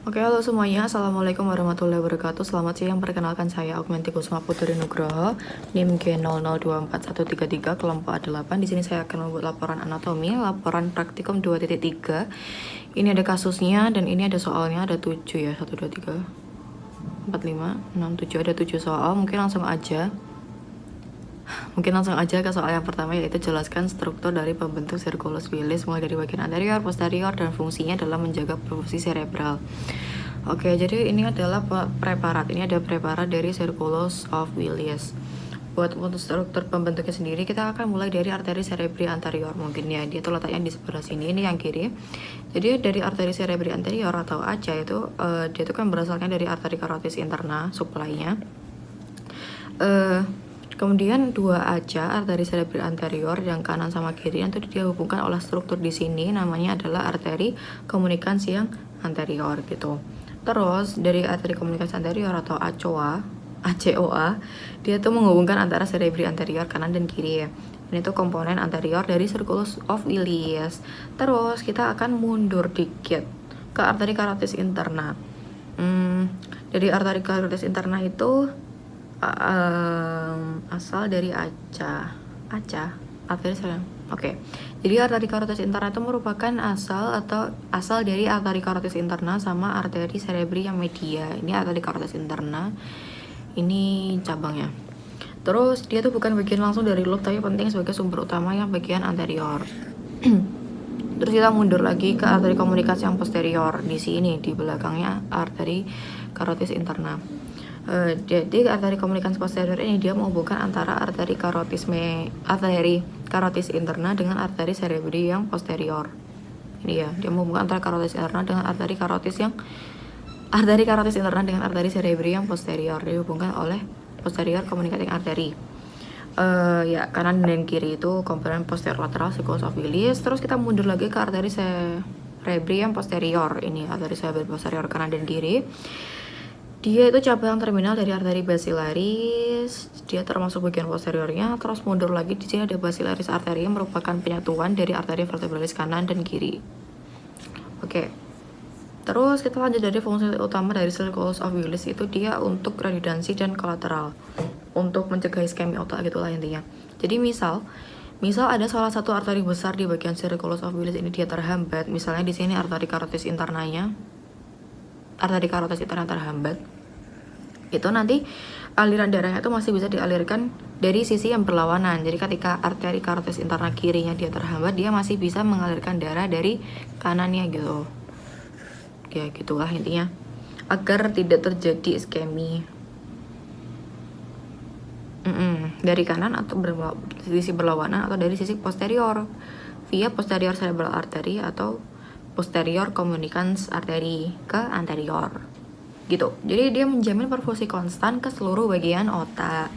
Oke, halo semuanya. Assalamualaikum warahmatullahi wabarakatuh. Selamat siang. Perkenalkan saya Augmenti Kusuma Putri Nugroho, NIM G0024133, kelompok A8. Di sini saya akan membuat laporan anatomi, laporan praktikum 2.3. Ini ada kasusnya dan ini ada soalnya, ada 7 ya. 1, 2, 3, 4, 5, 6, 7. Ada 7 soal. Mungkin langsung aja ke soal yang pertama, yaitu jelaskan struktur dari pembentuk sirkulus bilis mulai dari bagian anterior, posterior, dan fungsinya dalam menjaga perfusi cerebral. Oke, jadi ini adalah preparat. Ini ada preparat dari sirkulus of Willis. Buat untuk struktur pembentuknya sendiri, kita akan mulai dari arteri cerebri anterior. Mungkin ya, dia tuh letaknya di sebelah sini, ini yang kiri. Jadi dari arteri cerebri anterior atau ACA itu, dia itu kan berasalnya dari arteri karotis interna, supply-nya. Kemudian dua ACA, arteri cerebri anterior yang kanan sama kiri, itu dihubungkan oleh struktur di sini, namanya adalah arteri komunikasi yang anterior gitu. Terus dari arteri komunikasi anterior atau ACOA, dia tuh menghubungkan antara cerebri anterior kanan dan kiri ya. Ini tuh komponen anterior dari sirkulus of Willis. Terus kita akan mundur dikit ke arteri karotis interna. Dari arteri karotis interna itu asal dari arteri cerebri. Oke. Jadi arteri karotis interna itu merupakan asal dari arteri karotis interna sama arteri cerebri yang media. Ini arteri karotis interna. Ini cabangnya. Terus dia tuh bukan bagian langsung dari loop, tapi penting sebagai sumber utama yang bagian anterior. Terus kita mundur lagi ke arteri komunikasi yang posterior. Di sini di belakangnya arteri karotis interna. Jadi arteri komunikasi posterior ini dia menghubungkan antara arteri karotis interna dengan arteri cerebri yang posterior. Ini ya, dia menghubungkan antara karotis interna dengan arteri karotis interna dengan arteri cerebri yang posterior, dihubungkan oleh posterior communicating artery. Ya, kanan dan kiri itu komponen posterior lateral sirkulus of Willis. Terus kita mundur lagi ke arteri cerebri yang posterior. Ini arteri cerebri posterior kanan dan kiri. Dia itu cabang terminal dari arteri basilaris. Dia termasuk bagian posteriornya. Terus mundur lagi, di sini ada basilaris artery yang merupakan penyatuan dari arteri vertebralis kanan dan kiri. Oke. Terus kita lanjut dari fungsi utama dari sirkulus of Willis itu dia untuk redundansi dan kolateral, untuk mencegah iskemi otak gitulah intinya. Jadi misal ada salah satu arteri besar di bagian sirkulus of Willis ini dia terhambat, misalnya di sini arteri karotis interna terhambat, itu nanti aliran darahnya itu masih bisa dialirkan dari sisi yang berlawanan. Jadi ketika arteri karotis interna kirinya dia terhambat, dia masih bisa mengalirkan darah dari kanannya gitu. Ya gitulah intinya, agar tidak terjadi iskemi dari kanan atau sisi berlawanan atau dari sisi posterior via posterior cerebral artery atau posterior communicans artery ke anterior gitu. Jadi dia menjamin perfusi konstan ke seluruh bagian otak.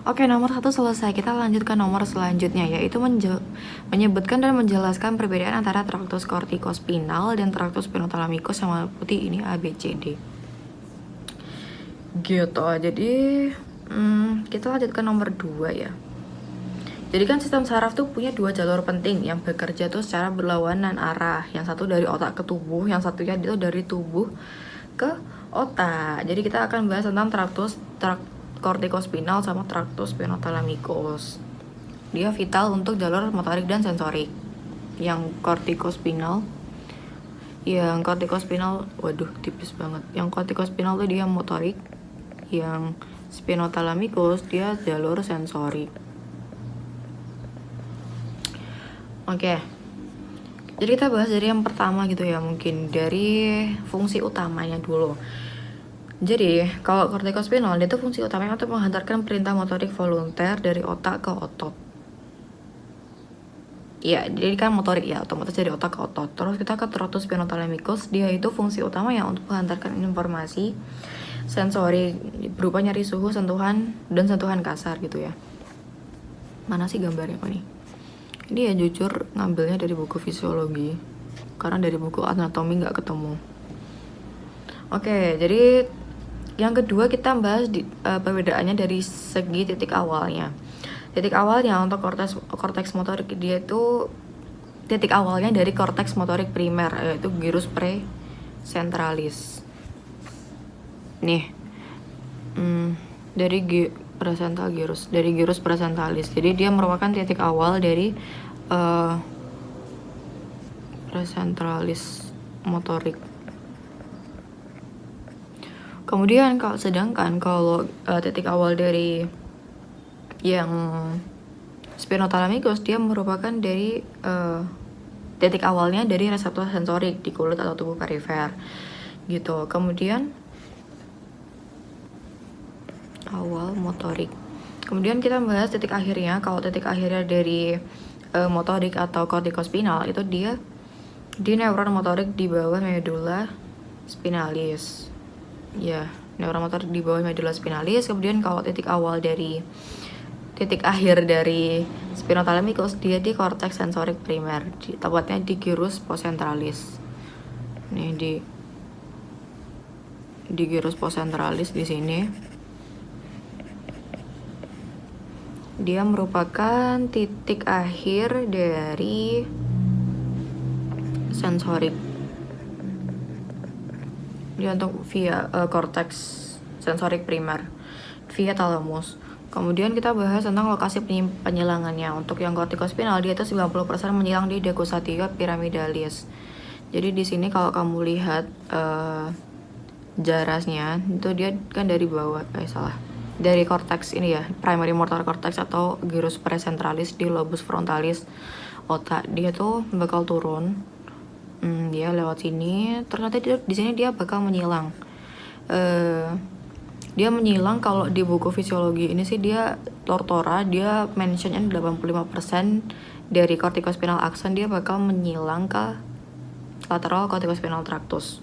Oke, nomor 1 selesai. Kita lanjut ke nomor selanjutnya, yaitu menyebutkan dan menjelaskan perbedaan antara traktus kortikospinal dan traktus spinothalamikus yang warna putih ini ABCD. Gitu. Jadi kita lanjut ke nomor 2 ya. Jadi kan sistem saraf tuh punya 2 jalur penting yang bekerja tuh secara berlawanan arah. Yang satu dari otak ke tubuh, yang satunya itu dari tubuh ke otak. Jadi kita akan bahas tentang traktus kortikospinal sama traktus spinothalamikus. Dia vital untuk jalur motorik dan sensorik. Yang kortikospinal, waduh tipis banget. Yang kortikospinal tuh dia motorik, yang spinothalamikus dia jalur sensorik. Oke. Jadi kita bahas dari yang pertama gitu ya, mungkin dari fungsi utamanya dulu. Jadi kalau kortikospinal dia tuh fungsi utamanya untuk menghantarkan perintah motorik volunter dari otak ke otot. Ya, jadi kan motorik ya, otomatis dari otak ke otot. Terus kita ke traktus spinothalamikus, dia itu fungsi utamanya untuk menghantarkan informasi sensori berupa nyeri suhu, sentuhan, dan sentuhan kasar gitu ya. Mana sih gambarnya kok nih? Ini ya jujur ngambilnya dari buku fisiologi, karena dari buku anatomi nggak ketemu. Oke, jadi yang kedua kita bahas perbedaannya dari segi titik awalnya. Titik awalnya untuk korteks motorik dia itu titik awalnya dari korteks motorik primer, yaitu gyrus centralis. Nih, dari presentral gyrus, dari gyrus presentalis. Jadi dia merupakan titik awal dari presentalis motorik. Kemudian sedangkan kalau titik awal dari yang spinothalamikus, dia merupakan dari titik awalnya dari reseptor sensorik di kulit atau tubuh perifer gitu. Kemudian awal motorik. Kemudian kita bahas titik akhirnya. Kalau titik akhirnya dari motorik atau kortikospinal, itu dia di neuron motorik di bawah medula spinalis. Ya, neuron motorik di bawah medula spinalis. Kemudian kalau titik akhir dari spinothalamikus, dia di korteks sensorik primer, tepatnya di gyrus postcentralis. Nih di gyrus postcentralis di sini. Dia merupakan titik akhir dari sensorik. Dia untuk via korteks sensorik primer via thalamus. Kemudian kita bahas tentang lokasi penyilangannya. Untuk yang kortikospinal, dia itu 90% menyilang di decussatio pyramidalis. Jadi di sini kalau kamu lihat jarasnya, itu dia kan dari bawah, dari korteks ini ya, primary motor cortex atau gyrus precentralis di lobus frontalis otak. Dia tuh bakal turun, dia lewat sini. Ternyata di sini dia bakal menyilang. Dia menyilang kalau di buku fisiologi ini sih dia tortora, dia mentionnya 85% dari corticospinal axon dia bakal menyilang ke lateral corticospinal tractus.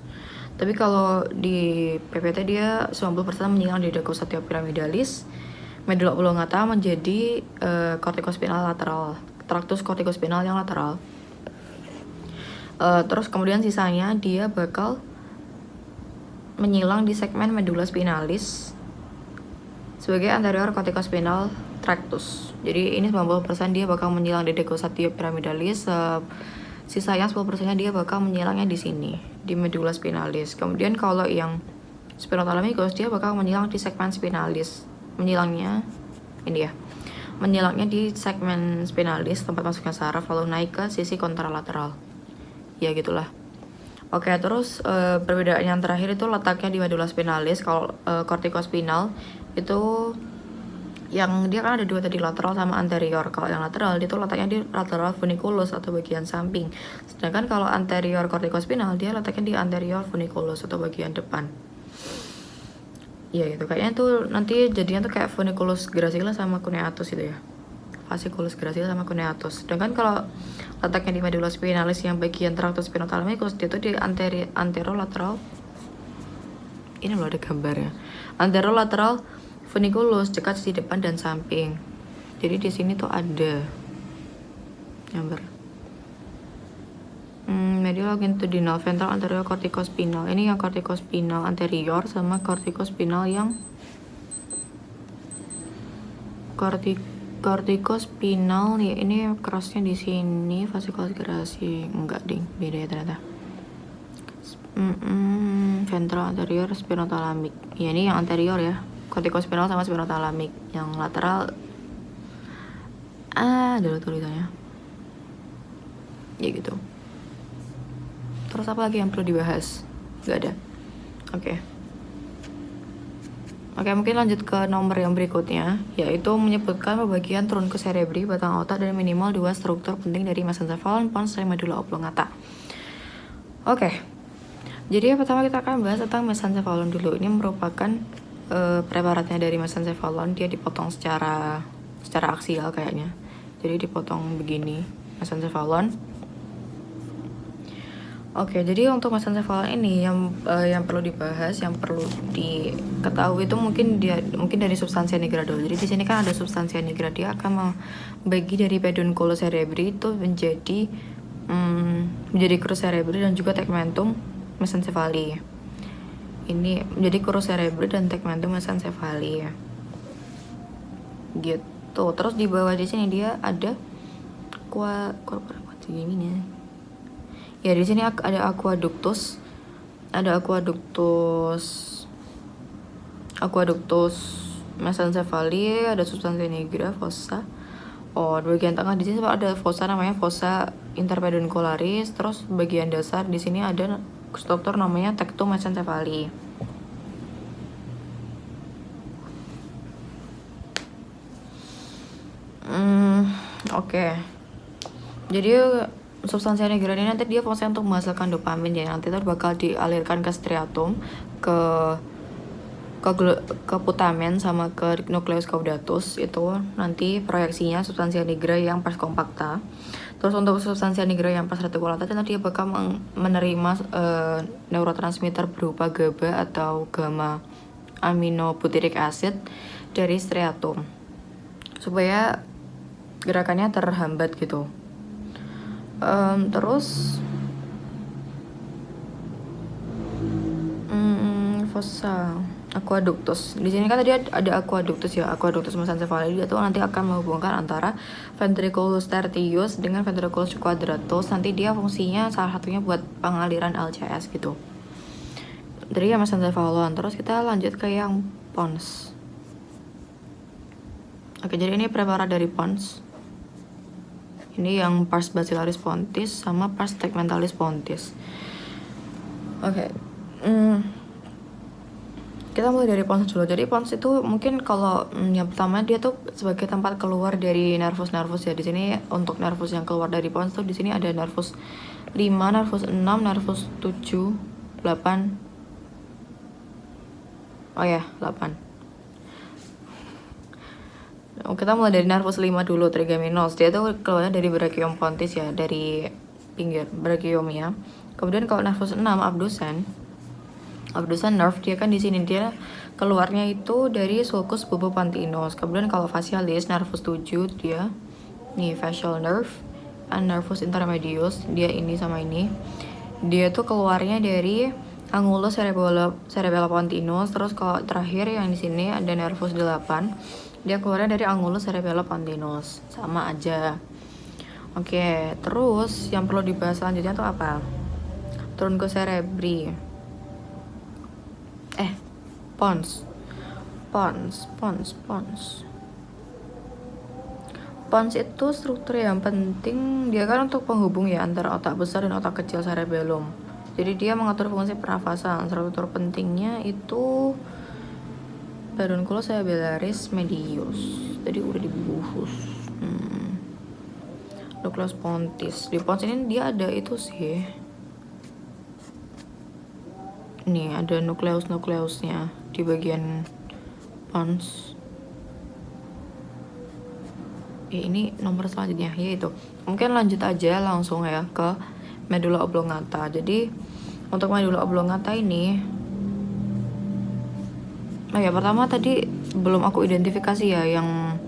Tapi kalau di PPT dia 90% menyilang di decussatio pyramidalis, medula oblongata menjadi corticospinal lateral, tractus corticospinal yang lateral. Terus kemudian sisanya dia bakal menyilang di segmen medula spinalis sebagai anterior corticospinal tractus. Jadi ini 90% dia bakal menyilang di decussatio pyramidalis, sisanya 10%-nya dia bakal menyilangnya di sini, di medula spinalis. Kemudian kalau yang spinothalamikus, dia bakal menyilang di segmen spinalis. Menyilangnya ini ya. Menyilangnya di segmen spinalis tempat masuknya saraf, lalu naik ke sisi kontralateral. Ya gitulah. Oke, terus perbedaan yang terakhir itu letaknya di medula spinalis. Kalau kortikospinal itu yang dia kan ada dua tadi, lateral sama anterior. Kalau yang lateral dia tuh letaknya di lateral funiculus atau bagian samping. Sedangkan kalau anterior kortikospinal dia letaknya di anterior funiculus atau bagian depan. Ya gitu, kayaknya tuh nanti jadinya tuh kayak funiculus gracila sama cuneatus itu ya. Fasciculus gracila sama cuneatus. Sedangkan kalau letaknya di medula spinalis yang bagian tractus spinothalamikus, dia tuh di anterolateral. Ini loh ada gambarnya. Anterolateral funiculus, dekat sisi depan dan samping. Jadi di sini tuh ada gambar. Medial longitudinal ventral anterior corticospinal. Ini yang corticospinal anterior sama corticospinal yang corticospinal ya, ini kerasnya di sini, fasciculus gracile. Enggak ding, beda ya ternyata. Ventral anterior spinothalamic. Ya ini yang anterior ya, corticospinal sama spinothalamic. Yang lateral dulu tulisannya. Ya gitu. Terus apa lagi yang perlu dibahas? Gak ada. Oke, mungkin lanjut ke nomor yang berikutnya, yaitu menyebutkan pembagian trunkus cerebri, batang otak, dan minimal 2 struktur penting dari mesencephalon, pons, dan medula oblongata. Oke, jadi yang pertama kita akan bahas tentang mesencephalon dulu. Ini merupakan preparatnya dari mesencephalon. Dia dipotong secara aksial kayaknya. Jadi dipotong begini mesencephalon. Oke, jadi untuk mesencephalon ini yang perlu dibahas, yang perlu diketahui itu mungkin dari substansia nigra dulu. Jadi di sini kan ada substansia nigra, dia akan membagi dari pedunculus cerebri itu menjadi crus cerebri dan juga tegmentum mesencephali. Ini menjadi crus cerebri dan tegmentum mesencephali. Gitu. Terus di bawah di sini dia ada gini ya. Ya di sini ada aqueductus ada aqueductus mesencephaly, ada substantia nigra, fossa. Oh, di bagian tengah di sini ada fossa namanya fossa interpeduncularis. Terus bagian dasar di sini ada struktur namanya tectum mesencephaly. Oke. Jadi substansia nigra ini nanti dia fungsinya untuk menghasilkan dopamin ya. Nanti itu bakal dialirkan ke striatum, ke putamen sama ke nucleus caudatus. Itu nanti proyeksinya substansia nigra yang pars compacta. Terus untuk substansia nigra yang pars reticulata nanti dia bakal menerima neurotransmitter berupa GABA atau gamma aminobutyric acid dari striatum supaya gerakannya terhambat gitu. Terus fossa aqueductus. Di sini kan tadi ada aqueductus ya, aqueductus mesencephaly. Dia tuh nanti akan menghubungkan antara ventriculus tertius dengan ventriculus quadratus. Nanti dia fungsinya salah satunya buat pengaliran LCS gitu. Dari yang mesencephalon. Terus kita lanjut ke yang pons. Oke, jadi ini preparat dari pons. Ini yang pars basilaris pontis sama pars tegmentalis pontis. Oke. Kita mulai dari pons dulu. Jadi pons itu mungkin kalau yang pertama dia tuh sebagai tempat keluar dari nervus ya. Di sini untuk nervus yang keluar dari pons tuh di sini ada nervus 5, nervus 6, nervus 7, 8. Oh ya, 8. Kita mulai dari nervus 5 dulu, trigeminus. Dia tuh keluarnya dari brachium pontis ya, dari pinggir brachiomia. Kemudian kalau nervus 6 abdusen nerve dia kan di sini dia keluarnya itu dari sulcus bubopontinus. Kemudian kalau facialis nervus 7 dia nih facial nerve, and nervus intermedius dia ini sama ini. Dia tuh keluarnya dari angulus cerebellopontinus. Terus kalau terakhir yang di sini ada nervus 8. Dia keluarnya dari angulus cerebellopontinus. Sama aja. Oke, terus yang perlu dibahas selanjutnya tuh apa? Truncus cerebri. Pons. Pons itu struktur yang penting. Dia kan untuk penghubung ya antara otak besar dan otak kecil cerebellum. Jadi dia mengatur fungsi pernafasan. Struktur pentingnya itu pedunculus cerebellaris medius. Tadi udah dibahas. Nucleus pontis. Di pons ini dia ada itu sih. Nih ada nukleusnya di bagian pons. Ini nomor selanjutnya yaitu mungkin lanjut aja langsung ya ke medulla oblongata. Jadi untuk medulla oblongata ini pertama tadi belum aku identifikasi ya yang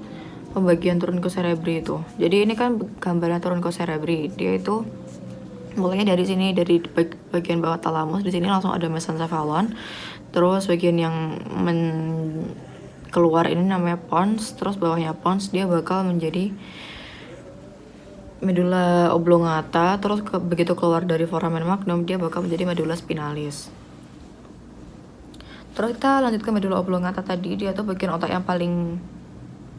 pembagian truncus cerebri itu. Jadi ini kan gambaran truncus cerebri. Dia itu mulainya dari sini, dari bagian bawah talamus. Di sini langsung ada mesencephalon. Terus bagian yang keluar ini namanya pons. Terus bawahnya pons dia bakal menjadi medulla oblongata. Terus begitu keluar dari foramen magnum dia bakal menjadi medulla spinalis. Terus kita lanjut ke medulla oblongata tadi. Dia tuh bagian otak yang paling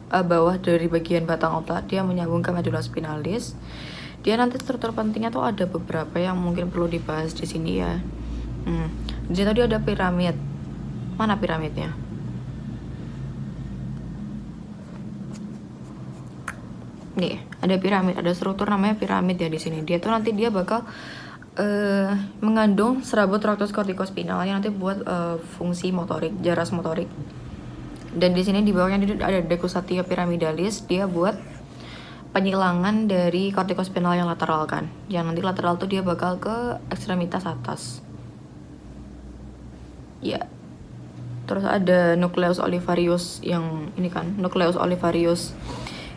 bawah dari bagian batang otak. Dia menyambung ke medulla spinalis. Dia nanti struktur pentingnya tuh ada beberapa yang mungkin perlu dibahas di sini ya. Di sini tadi ada piramid. Mana piramidnya? Nih, ada piramid, ada struktur namanya piramid ya di sini. Dia tuh nanti dia bakal mengandung serabut tractus corticospinal yang nanti buat fungsi motorik, jaras motorik. Dan di sini di bawahnya ada decusatia pyramidalis, dia buat penyilangan dari corticospinal yang lateral kan. Yang nanti lateral tuh dia bakal ke ekstremitas atas. Ya. Terus ada nucleus olivarius yang ini kan, nucleus olivarius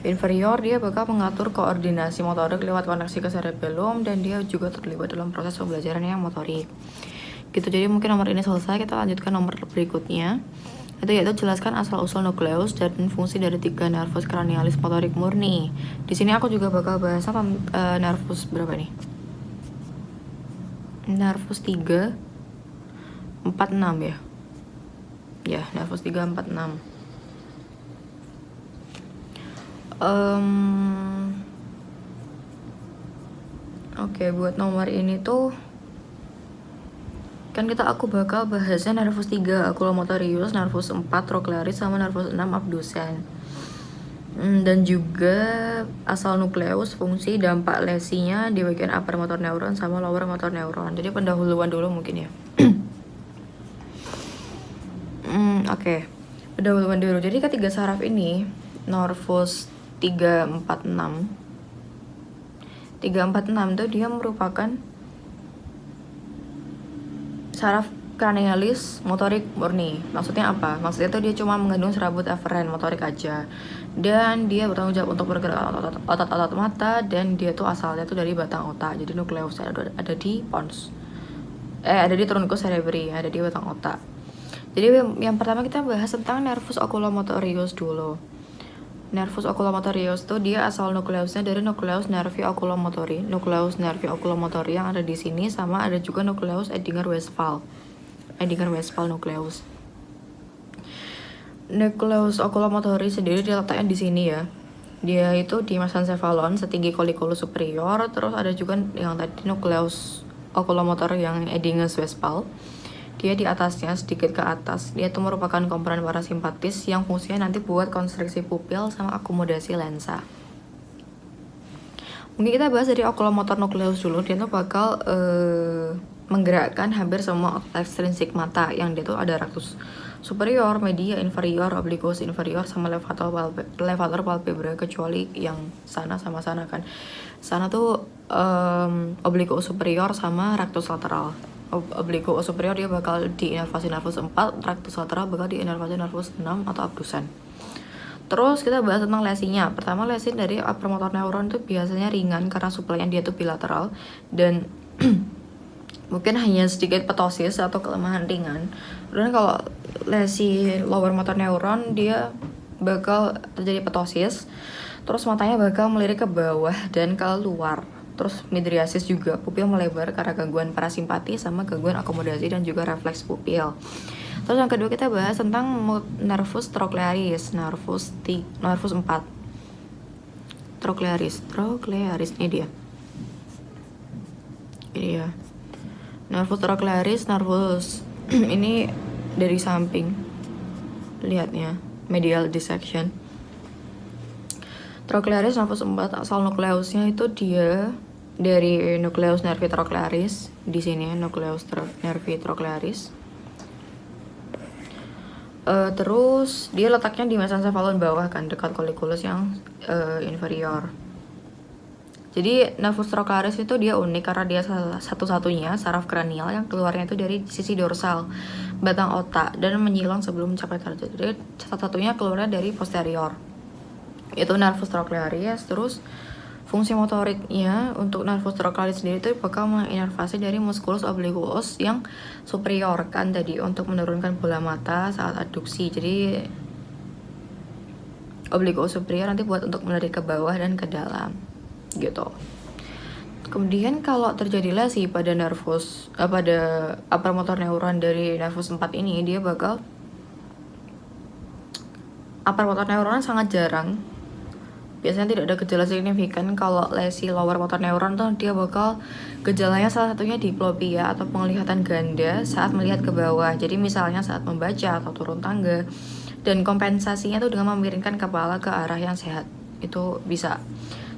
inferior, dia bakal mengatur koordinasi motorik lewat koneksi ke cerebellum dan dia juga terlibat dalam proses pembelajaran yang motorik. Gitu, jadi mungkin nomor ini selesai, kita lanjutkan nomor berikutnya. Itu yaitu jelaskan asal-usul nukleus dan fungsi dari 3 nervus cranialis motorik murni. Di sini aku juga bakal bahas nervus berapa nih? Nervus 3 46 ya. Ya, nervus 3, 4, 6. Oke, buat nomor ini tuh kan aku bakal bahasnya nervus 3 oculomotorius, nervus 4 trochlearis, sama nervus 6 abdusen. Dan juga asal nukleus, fungsi, dampak lesinya di bagian upper motor neuron sama lower motor neuron. Jadi pendahuluan dulu mungkin ya. Oke. Pendahuluan dulu. Jadi ketiga saraf ini, nervus 3, 4, 6. 3, 4, 6 tuh dia merupakan saraf cranialis motorik murni. Maksudnya apa? Maksudnya tuh dia cuma mengandung serabut eferen motorik aja. Dan dia bertanggung jawab untuk pergerakan otot-otot mata, dan dia tuh asalnya tuh dari batang otak. Jadi nukleus ada di pons. Ada di truncus cerebri, ada di batang otak. Jadi yang pertama kita bahas tentang nervus oculomotorius dulu. Nervus oculomotorius tuh dia asal nukleusnya dari nucleus nervi oculomotori. Nucleus nervi oculomotori yang ada di sini, sama ada juga nucleus Edinger-Westphal. Edinger-Westphal nucleus. Nucleus oculomotori sendiri diletaknya di sini ya. Dia itu di mesencephalon setinggi colliculus superior. Terus ada juga yang tadi nucleus oculomotor yang Edinger-Westphal. Dia di atasnya, sedikit ke atas. Dia itu merupakan komponen parasimpatis yang fungsinya nanti buat konstriksi pupil sama akomodasi lensa. Mungkin kita bahas dari oculomotor nucleus dulu. Dia tuh bakal menggerakkan hampir semua otot ekstrinsik mata, yang dia tuh ada rectus superior, media, inferior, obliquus inferior, sama levator palpebra, kecuali yang sana sama sana kan. Sana tuh obliquus superior sama rectus lateral. Obliquus superior dia bakal diinervasi nervus 4, rectus lateral bakal diinervasi nervus 6 atau abdusen. Terus kita bahas tentang lesinya. Pertama, lesi dari upper motor neuron itu biasanya ringan karena suplainya dia tuh bilateral, dan mungkin hanya sedikit ptosis atau kelemahan ringan. Dan kalau lesi lower motor neuron dia bakal terjadi ptosis, terus matanya bakal melirik ke bawah dan keluar. Terus midriasis juga, pupil melebar karena gangguan parasimpati sama gangguan akomodasi dan juga refleks pupil. Terus yang kedua kita bahas tentang nervus trochlearis, nervus 4. Trochlearis ini dia. Ini ya. Nervus trochlearis, nervus ini dari samping. Lihatnya, medial dissection. Trochlearis nervus 4 asal nukleusnya itu dia dari nucleus nervi trochlearis. Di sini nucleus nervi trochlearis. Terus dia letaknya di mesencephalon bawah kan, dekat colliculus yang inferior. Jadi nervus trochlearis itu dia unik karena dia satu-satunya saraf kranial yang keluarnya itu dari sisi dorsal batang otak dan menyilang sebelum mencapai target. Jadi satu-satunya keluarnya dari posterior. Itu nervus trochlearis. Terus fungsi motoriknya untuk nervus trochlearis sendiri itu bakal menginervasi dari musculus obliquus yang superior kan tadi, untuk menurunkan bola mata saat adduksi. Jadi obliquus superior nanti buat untuk menarik ke bawah dan ke dalam gitu. Kemudian kalau terjadi lesi pada nervus pada upper motor neuron dari nervus 4 ini, dia bakal upper motor neuron sangat jarang. Biasanya tidak ada gejala signifikan. Kalau lesi lower motor neuron tuh dia bakal gejalanya salah satunya diplopia atau penglihatan ganda saat melihat ke bawah. Jadi misalnya saat membaca atau turun tangga, dan kompensasinya tuh dengan memiringkan kepala ke arah yang sehat. Itu bisa.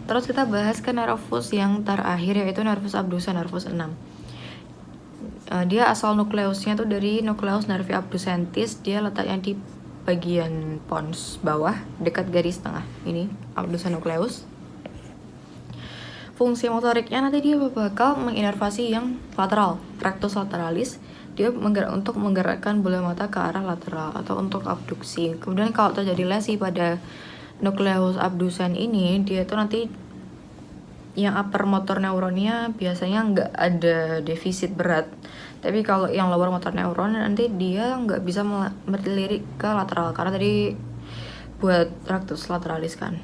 Terus kita bahas ke nervus yang terakhir, yaitu nervus abdusen, nervus 6. Dia asal nukleusnya tuh dari nucleus nervi abducentis. Dia letaknya di bagian pons bawah dekat garis tengah ini, abdusen nucleus. Fungsi motoriknya nanti dia bakal menginervasi yang lateral, rectus lateralis. Dia untuk menggerakkan bola mata ke arah lateral atau untuk abduksi. Kemudian kalau terjadi lesi pada nucleus abdusen ini, dia itu nanti yang upper motor neuronnya biasanya nggak ada defisit berat. Tapi kalau yang lower motor neuron nanti dia nggak bisa melirik ke lateral karena tadi buat rectus lateralis kan.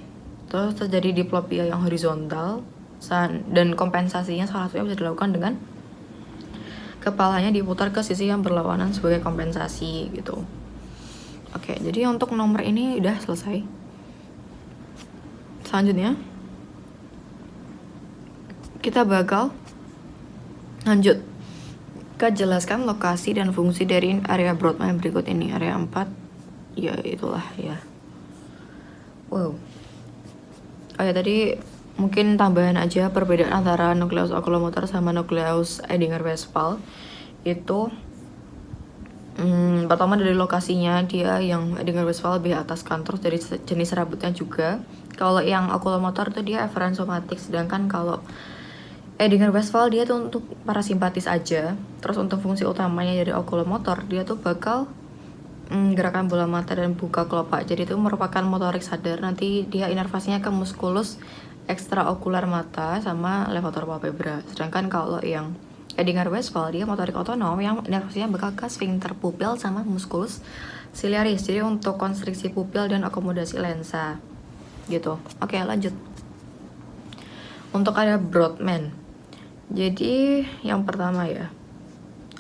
Terus terjadi diplopia yang horizontal, dan kompensasinya salah satunya bisa dilakukan dengan kepalanya diputar ke sisi yang berlawanan sebagai kompensasi gitu. Oke, jadi untuk nomor ini udah selesai. Selanjutnya kita bakal lanjut ke jelaskan lokasi dan fungsi dari area Brodmann berikut ini. Area 4, ya itulah ya. Wow. Oh ya, tadi mungkin tambahan aja perbedaan antara nukleus okulomotor sama nukleus Edinger-Westphal itu pertama dari lokasinya, dia yang Edinger-Westphal lebih atas kan, terus dari jenis serabutnya juga. Kalau yang okulomotor tuh dia efferent-somatic, sedangkan kalau Edinger-Westphal dia tuh untuk parasimpatis aja. Terus untuk fungsi utamanya dari okulomotor, dia tuh bakal gerakan bola mata dan buka kelopak. Jadi itu merupakan motorik sadar. Nanti dia inervasinya ke muskulus ekstraokular mata sama levator palpebra. Sedangkan kalau yang Edinger-Westphal dia motorik otonom yang inervasinya bakal ke sphincter pupil sama muskulus ciliaris. Jadi untuk konstriksi pupil dan akomodasi lensa gitu. Oke, lanjut. Untuk area Brodmann. Jadi yang pertama ya,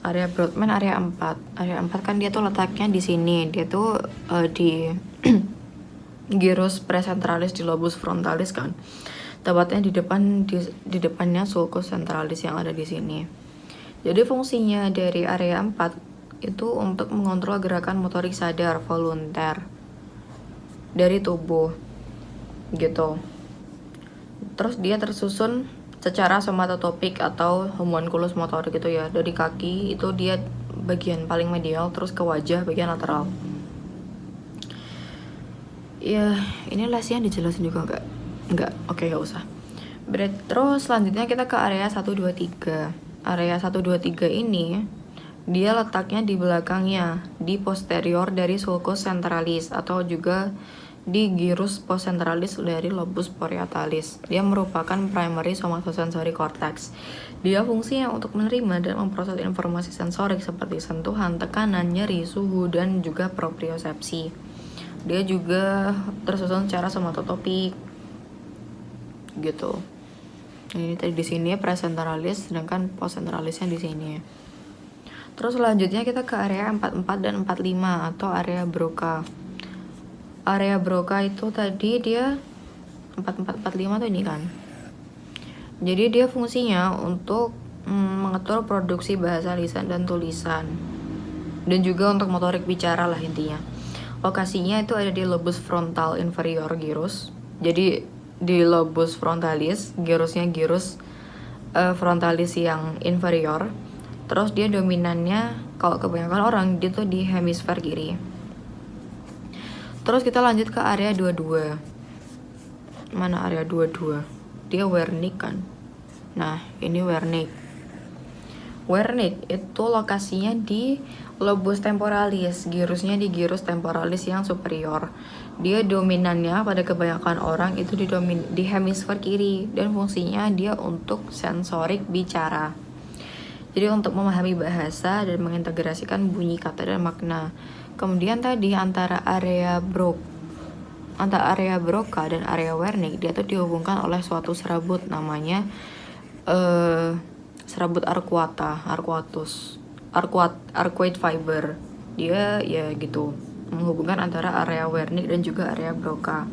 area Brodmann area 4. Area 4 kan dia tuh letaknya di sini. Dia tuh di gyrus precentralis di lobus frontalis kan. Tepatnya di depannya sulcus centralis yang ada di sini. Jadi fungsinya dari area 4 itu untuk mengontrol gerakan motorik sadar volunter dari tubuh gitu. Terus dia tersusun secara somatotopik atau homunculus motorik gitu ya. Dari kaki itu dia bagian paling medial, terus ke wajah bagian lateral. Ya, ini lesnya dijelasin juga enggak? Oke, enggak usah. Terus selanjutnya kita ke area 123. Area 123 ini dia letaknya di belakangnya, di posterior dari sulcus centralis atau juga di gyrus postcentralis dari lobus parietalis. Dia merupakan primary somatosensory cortex. Dia fungsinya untuk menerima dan memproses informasi sensorik seperti sentuhan, tekanan, nyeri, suhu, dan juga propriosepsi. Dia juga tersusun secara somatotopik gitu. Ini tadi di sini precentralis, sedangkan postcentralisnya di sini. Terus selanjutnya kita ke area 44 dan 45 atau area Broca. Area Broca itu tadi dia 4445 tuh ini kan. Jadi dia fungsinya untuk mengatur produksi bahasa lisan dan tulisan. Dan juga untuk motorik bicara lah intinya. Lokasinya itu ada di lobus frontal inferior gyrus. Jadi di lobus frontalis, gyrusnya gyrus frontalis yang inferior. Terus dia dominannya kalau kebanyakan orang dia tuh di hemisfer kiri. Terus kita lanjut ke area 22. Mana area 22? Dia Wernicke kan. Nah, ini Wernicke. Wernicke itu lokasinya di lobus temporalis, gyrusnya di gyrus temporalis yang superior. Dia dominannya pada kebanyakan orang itu di hemisfer kiri dan fungsinya dia untuk sensorik bicara. Jadi untuk memahami bahasa dan mengintegrasikan bunyi kata dan makna. Kemudian tadi antara area Broca dan area Wernicke dia tuh dihubungkan oleh suatu serabut namanya serabut arcuate fiber. Dia ya gitu menghubungkan antara area Wernicke dan juga area Broca.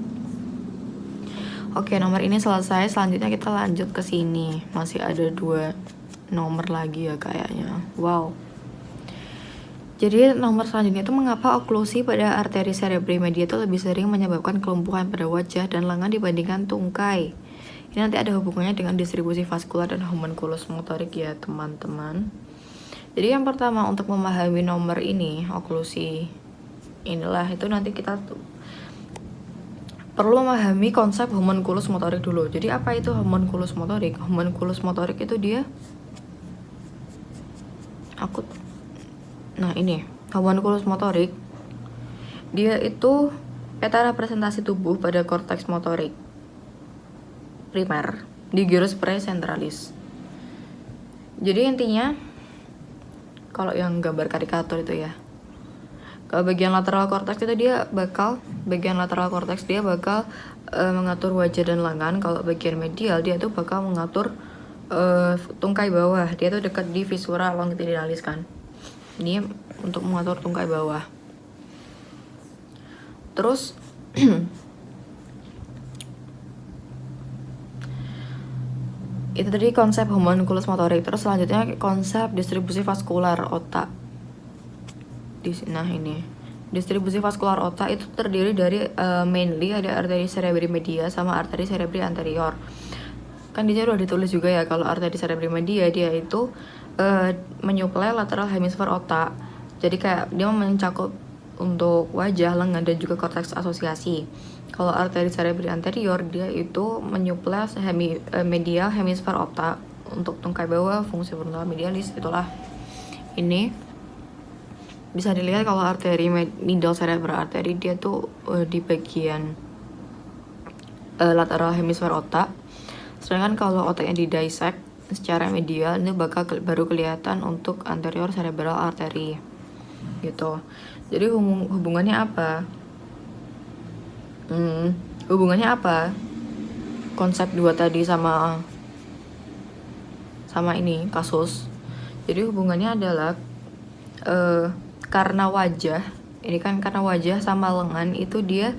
Oke, nomor ini selesai. Selanjutnya kita lanjut ke sini. Masih ada 2 nomor lagi ya kayaknya. Wow. Jadi nomor selanjutnya itu mengapa oklusi pada arteri cerebri media itu lebih sering menyebabkan kelumpuhan pada wajah dan lengan dibandingkan tungkai. Ini nanti ada hubungannya dengan distribusi vaskular dan homunculus motorik ya teman-teman. Jadi yang pertama untuk memahami nomor ini, oklusi inilah itu nanti kita perlu memahami konsep homunculus motorik dulu. Jadi apa itu homunculus motorik? Homunculus motorik itu dia Nah ini, homunculus motorik dia itu peta representasi tubuh pada korteks motorik primer di gyrus precentralis. Jadi intinya kalau yang gambar karikatur itu ya, kalau bagian lateral korteks itu dia bakal mengatur wajah dan lengan. Kalau bagian medial dia tuh bakal mengatur tungkai bawah, dia tuh dekat di viscera longitudinalis kan. Ini untuk mengatur tungkai bawah. Terus itu tadi konsep homunculus motorik. Terus selanjutnya konsep distribusi vaskular otak. Nah ini distribusi vaskular otak itu terdiri dari mainly ada arteri cerebri media sama arteri cerebri anterior. Kan di sini udah ditulis juga ya kalau arteri cerebri media dia itu menyuplai lateral hemisfer otak. Jadi kayak dia mencakup untuk wajah, lengan dan juga korteks asosiasi. Kalau arteri cerebri anterior dia itu menyuplai medial hemisfer otak untuk tungkai bawah, fungsi frontal medialis. Itulah ini bisa dilihat kalau arteri middle cerebral artery dia tuh di bagian lateral hemisfer otak. Sedangkan kalau otaknya di dissect secara medial ini baru kelihatan untuk anterior cerebral artery gitu. Jadi hubungannya apa? Hubungannya apa? Konsep dua tadi sama ini kasus. Jadi hubungannya adalah karena wajah, ini kan karena wajah sama lengan itu dia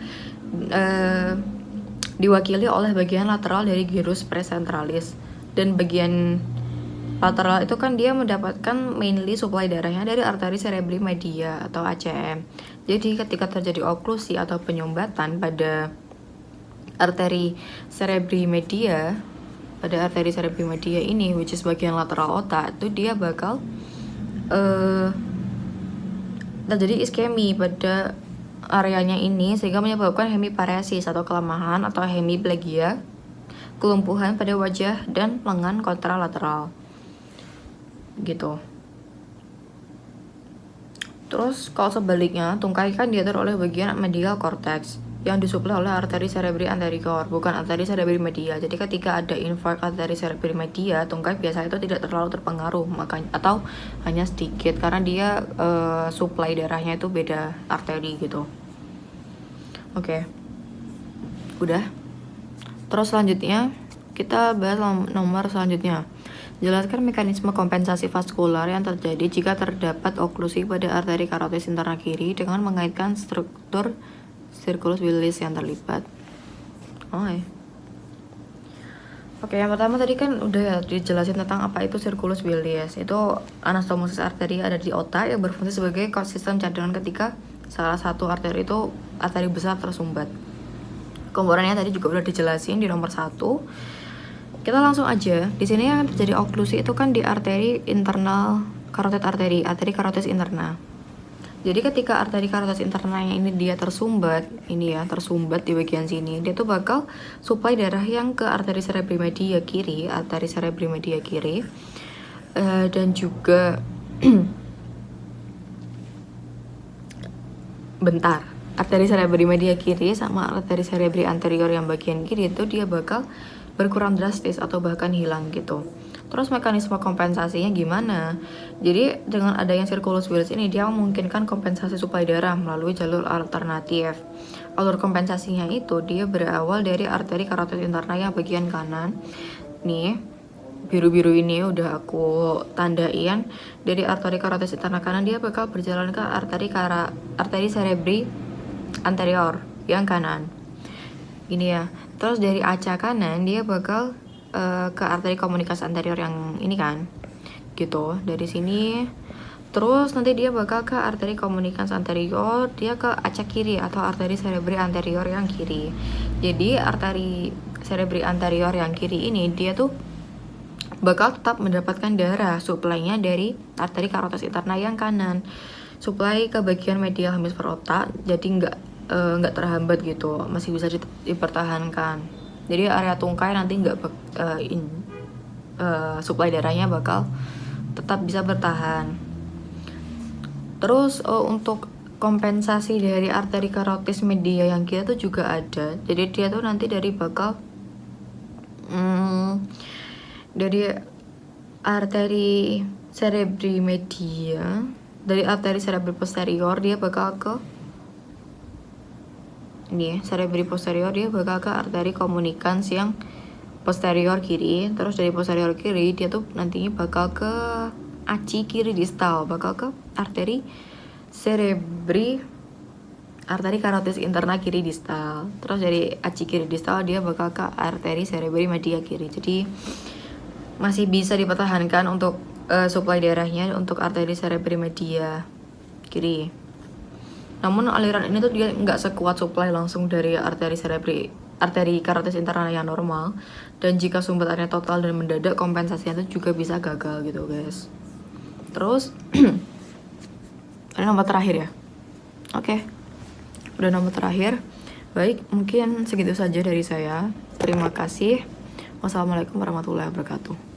diwakili oleh bagian lateral dari gyrus precentralis, dan bagian lateral itu kan dia mendapatkan mainly suplai darahnya dari arteri cerebri media atau ACM. Jadi ketika terjadi oklusi atau penyumbatan pada arteri cerebri media, ini which is bagian lateral otak, itu dia bakal terjadi iskemi pada areanya ini sehingga menyebabkan hemiparesis atau kelemahan atau hemiplegia, kelumpuhan pada wajah dan lengan kontralateral gitu. Terus kalau sebaliknya, tungkai kan diatur oleh bagian medial cortex yang disuplai oleh arteri cerebri anterior, bukan arteri cerebri media. Jadi ketika ada infark arteri cerebri media, tungkai biasa itu tidak terlalu terpengaruh, makanya atau hanya sedikit karena dia suplai darahnya itu beda arteri gitu. Oke. Udah. Terus selanjutnya kita bahas nomor selanjutnya. Jelaskan mekanisme kompensasi vaskular yang terjadi jika terdapat oklusi pada arteri karotis interna kiri dengan mengaitkan struktur circulus willis yang terlibat. Oke, yang pertama tadi kan udah dijelasin tentang apa itu circulus willis. Itu anastomosis arteri ada di otak yang berfungsi sebagai sistem cadangan ketika salah satu arteri itu arteri besar tersumbat. Komponennya tadi juga udah dijelasin di nomor 1. Kita langsung aja. Di sini yang terjadi oklusi itu kan di arteri internal carotid arteri karotis interna. Jadi ketika arteri karotis internanya ini dia tersumbat di bagian sini, dia tuh bakal suplai darah yang ke arteri cerebri media kiri, dan juga arteri cerebri media kiri sama arteri cerebri anterior yang bagian kiri itu dia bakal berkurang drastis atau bahkan hilang gitu. Terus mekanisme kompensasinya gimana? Jadi dengan adanya circulus willis ini dia memungkinkan kompensasi suplai darah melalui jalur alternatif. Alur kompensasinya itu dia berawal dari arteri karotis interna yang bagian kanan. Nih, biru-biru ini udah aku tandain. Dari arteri karotis interna kanan dia bakal berjalan ke arteri cerebri anterior yang kanan. Ini ya. Terus dari aca kanan dia bakal ke arteri komunikasi anterior yang ini kan, gitu. Dari sini terus nanti dia bakal ke arteri komunikasi anterior, dia ke aca kiri atau arteri cerebri anterior yang kiri. Jadi arteri cerebri anterior yang kiri ini dia tuh bakal tetap mendapatkan darah suplainya dari arteri karotis interna yang kanan, suplai ke bagian medial hemisfer otak, jadi nggak terhambat gitu, masih bisa dipertahankan. Jadi area tungkai nanti nggak suplai darahnya bakal tetap bisa bertahan. Terus untuk kompensasi dari arteri karotis media yang kiri tuh juga ada. Jadi dia tuh nanti dari arteri cerebri media, dari arteri cerebri posterior dia bakal ke cerebri posterior, dia bakal ke arteri komunikans yang posterior kiri, terus dari posterior kiri dia tuh nantinya bakal ke aci kiri distal, bakal ke arteri karotis interna kiri distal. Terus dari aci kiri distal dia bakal ke arteri cerebri media kiri. Jadi masih bisa dipertahankan untuk suplai darahnya untuk arteri cerebri media kiri. Namun aliran ini tuh dia nggak sekuat suplai langsung dari arteri karotis interna yang normal. Dan jika sumbetannya total dan mendadak, kompensasinya itu juga bisa gagal gitu guys. Terus ini nomor terakhir ya. Oke, udah nomor terakhir. Baik, mungkin segitu saja dari saya. Terima kasih. Wassalamualaikum warahmatullahi wabarakatuh.